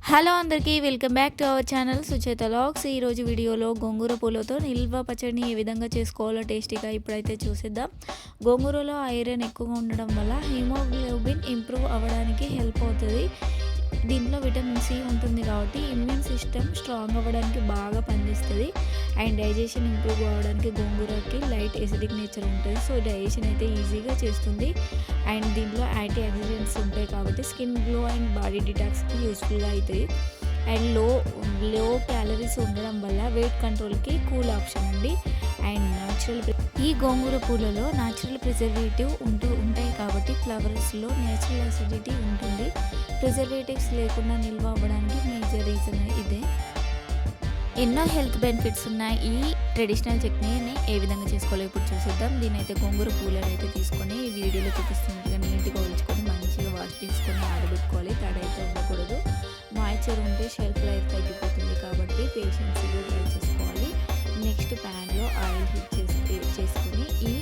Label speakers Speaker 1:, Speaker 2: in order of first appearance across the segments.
Speaker 1: Hello అందరికీ welcome back to our channel Sucheta logs. ఈరోజు వీడియోలో గోంగూర పూలతో నిల్వ పచ్చడిని ఏ విధంగా చేసుకోవాలో టేస్టీగా ఇప్పుడైతే చూసేద్దాం. గోంగూరలో ఐరన్ ఎక్కువగా ఉండడం వల్ల హిమోగ్లోబిన్ ఇంప్రూవ్ అవ్వడానికి హెల్ప్ అవుతుంది. దీంట్లో విటమిన్ సి ఉంటుంది కాబట్టి ఇమ్యూన్ సిస్టమ్ స్ట్రాంగ్ అవ్వడానికి బాగా పనిచేస్తుంది. అండ్ డైజెషన్ ఇంప్రూవ్ అవ్వడానికి గోంగూరకి లైట్ ఎసిడిక్ నేచర్ ఉంటుంది. సో డైజెషన్ అయితే ఈజీగా చేస్తుంది. అండ్ దీంట్లో యాంటీ ఆక్సిడెంట్స్ ఉంటాయి కాబట్టి స్కిన్ గ్లో అండ్ బాడీ డిటాక్స్కి యూస్ఫుల్గా అవుతుంది. అండ్ లో క్యాలరీస్ ఉండడం వల్ల వెయిట్ కంట్రోల్కి కూల్ ఆప్షన్ అండి. అండ్ ఈ గోంగూర పూలలో న్యాచురల్ ప్రిజర్వేటివ్ ఉంటాయి కాబట్టి ఫ్లవర్స్లో న్యాచురల్ అసిడిటీ ఉంటుంది. ప్రిజర్వేటివ్స్ లేకుండా నిల్వ అవ్వడానికి మేజర్ రీజన్ ఇదే. ఎన్నో హెల్త్ బెనిఫిట్స్ ఉన్నాయి. ఈ ట్రెడిషనల్ చట్నీని ఏ విధంగా చేసుకోవాలో ఇప్పుడు చూసేద్దాం. దీని అయితే గోంగూర పూలను అయితే తీసుకొని ఈ వీడియోలో చూపిస్తున్నట్టుగా నీట్గా ఉంచుకొని మంచిగా వాష్ చేసుకొని ఆరబెట్టుకోవాలి. తడైతే ఉండకూడదు. మాయిశ్చర్ ఉంటే షెల్ఫ్ లైఫ్ తగ్గిపోతుంది కాబట్టి పేషెన్స్గా ట్రై చేసుకోవాలి. నెక్స్ట్ ప్యాన్లో ఆయిల్ హీట్ చేసుకొని ఈ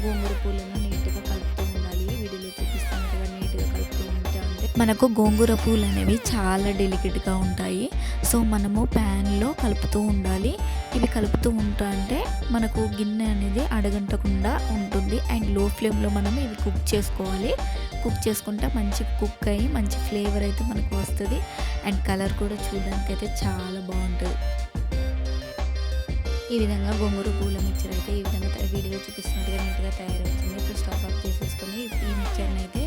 Speaker 1: గోంగూర పూలను నీట్గా కలుపుతూ ఉండాలి. వీడియోలో చూపిస్తున్నట్టుగా నీట్గా కలుపుతూ ఉంటే మనకు గోంగూర పూలు అనేవి చాలా డెలికేట్గా ఉంటాయి. సో మనము ప్యాన్లో కలుపుతూ ఉండాలి. ఇవి కలుపుతూ ఉంటా అంటే మనకు గిన్నె అనేది అడగంటకుండా ఉంటుంది. అండ్ లో ఫ్లేమ్లో మనం ఇవి కుక్ చేసుకోవాలి. కుక్ చేసుకుంటే మంచి కుక్ అయ్యి మంచి ఫ్లేవర్ అయితే మనకు వస్తుంది. అండ్ కలర్ కూడా చూడడానికి అయితే చాలా బాగుంటుంది. ఈ విధంగా గోంగూర పూల మిక్చర్ అయితే ఈ విధంగా వీడియోలో చూపిస్తున్నట్టుగా నీట్గా తయారవుతుంది. ఇప్పుడు స్టవ్ ఆఫ్ చేసేసుకొని ఈ మిక్చర్ని అయితే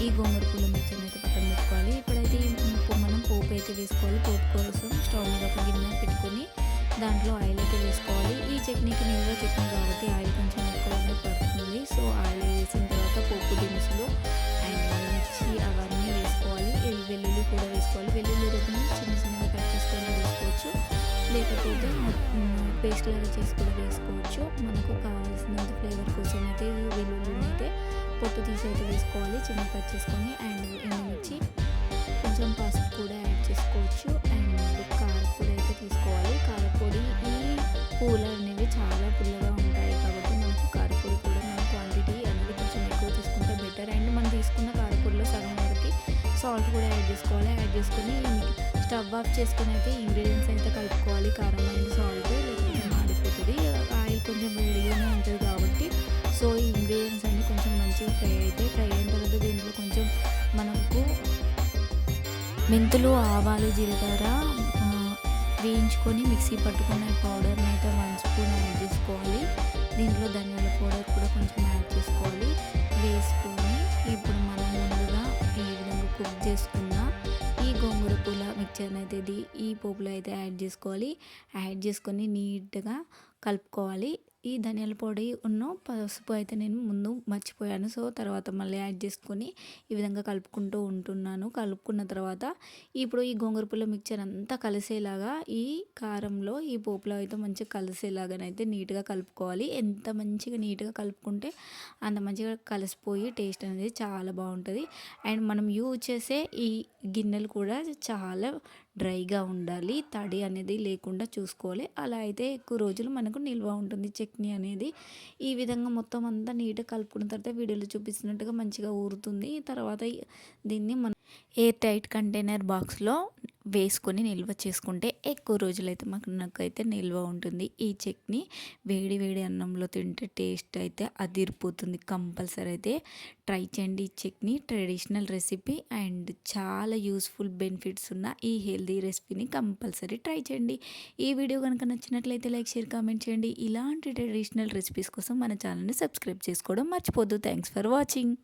Speaker 1: ఈ గోంగూర పూల మిక్చర్ని అయితే పక్కన పెట్టుకోవాలి. ఇప్పుడైతే మనం పోపు అయితే వేసుకోవాలి. పోపు కోసం స్టవ్ మీద ఒక గిన్నె పెట్టుకొని దాంట్లో ఆయిల్ అయితే వేసుకోవాలి. ఈ చట్నీకి నిల్వ చట్నీ కాబట్టి ఆయిల్ కొంచెం ఎక్కువనే పడుతుంది. సో ఆయిల్ వేసిన తర్వాత పోపు దినుసులు అండ్ మిర్చి అవన్నీ వేసుకోవాలి. వెల్లుల్లి కూడా వేసుకోవాలి. వెల్లుల్లి రొట్టెని చిన్న చిన్నగా కట్ చేసుకొని వేసుకోవచ్చు, లేకపోతే పేస్ట్ లాగా చేసి కూడా వేసుకోవచ్చు. మనకు కావాల్సినంత ఫ్లేవర్ కోసం అయితే ఈ వెల్లుల్లిని అయితే పొట్టు తీసి అయితే వేసుకోవాలి. చిన్న కట్ చేసుకొని అండ్ ఎండుమిర్చి కొంచెం పసుపు కూడా యాడ్ చేసుకోవచ్చు. అండ్ కారపొడి అయితే తీసుకోవాలి. కారపొడి ఈ పూలు అనేవి చాలా పుల్లగా ఉంటాయి కాబట్టి మనకు కారపొడి కూడా మన క్వాంటిటీ అనేది కొంచెం ఎక్కువ తీసుకుంటే బెటర్. అండ్ మనం తీసుకున్న కారపొడిలో సగం వరకు సాల్ట్ కూడా యాడ్ చేసుకోవాలి. యాడ్ చేసుకొని స్టవ్ ఆఫ్ చేసుకొని అయితే ఇంగ్రీడియంట్స్ అయితే కలుపుకోవాలి. కారం అండ్ సాల్ట్, లేకపోతే మాడిపోతుంది. ఆయిల్ కొంచెం వేడిగానే ఉంటుంది కాబట్టి సో ఈ ఇంగ్రీడియంట్స్ అన్నీ కొంచెం మంచిగా ఫ్రై అయిన తర్వాత దీంట్లో కొంచెం మనకు మెంతులు, ఆవాలు, జీలకర్ర వేయించుకొని మిక్సీ పట్టుకున్న పౌడర్ని అయితే 1 స్పూన్ యాడ్ చేసుకోవాలి. దీంట్లో ధనియాల పౌడర్ కూడా కొంచెం యాడ్ చేసుకోవాలి. వేసుకొని ఇప్పుడు మనం ముందుగా ఈ విధంగా కుక్ చేసుకున్న ఈ గోంగూర పూల మిక్చర్ని అయితే ఈ పోపులో అయితే యాడ్ చేసుకోవాలి. యాడ్ చేసుకొని నీట్గా కలుపుకోవాలి. ఈ ధనియాల పొడి పసుపు అయితే నేను ముందు మర్చిపోయాను. సో తర్వాత మళ్ళీ యాడ్ చేసుకొని ఈ విధంగా కలుపుకుంటూ ఉంటున్నాను. కలుపుకున్న తర్వాత ఇప్పుడు ఈ గోంగూర పుల్ల మిక్చర్ అంతా కలిసేలాగా ఈ కారంలో ఈ పోపులో అయితే మంచిగా కలిసేలాగానైతే నీట్గా కలుపుకోవాలి. ఎంత మంచిగా నీట్గా కలుపుకుంటే అంత మంచిగా కలిసిపోయి టేస్ట్ అనేది చాలా బాగుంటుంది. అండ్ మనం యూజ్ చేసే ఈ గిన్నెలు కూడా చాలా డ్రైగా ఉండాలి. తడి అనేది లేకుండా చూసుకోవాలి. అలా అయితే ఎక్కువ రోజులు మనకు నిల్వ ఉంటుంది చట్నీ అనేది. ఈ విధంగా మొత్తం అంతా నీట్గా కలుపుకున్న తర్వాత వీడియోలో చూపిస్తున్నట్టుగా మంచిగా ఊరుతుంది. తర్వాత దీన్ని మనం ఎయిర్ టైట్ కంటైనర్ బాక్స్లో వేసుకొని నిల్వ చేసుకుంటే ఎక్కువ రోజులైతే నాకైతే నిల్వ ఉంటుంది. ఈ చట్నీ వేడి వేడి అన్నంలో తింటే టేస్ట్ అయితే అదిరిపోతుంది. కంపల్సరీ అయితే ట్రై చేయండి. ఈ చట్నీ ట్రెడిషనల్ రెసిపీ అండ్ చాలా యూస్ఫుల్ బెనిఫిట్స్ ఉన్న ఈ హెల్దీ రెసిపీని కంపల్సరీ ట్రై చేయండి. ఈ వీడియో కనుక నచ్చినట్లయితే లైక్, షేర్, కామెంట్ చేయండి. ఇలాంటి ట్రెడిషనల్ రెసిపీస్ కోసం మన ఛానల్ని సబ్స్క్రైబ్ చేసుకోవడం మర్చిపోద్దు. Thanks for watching.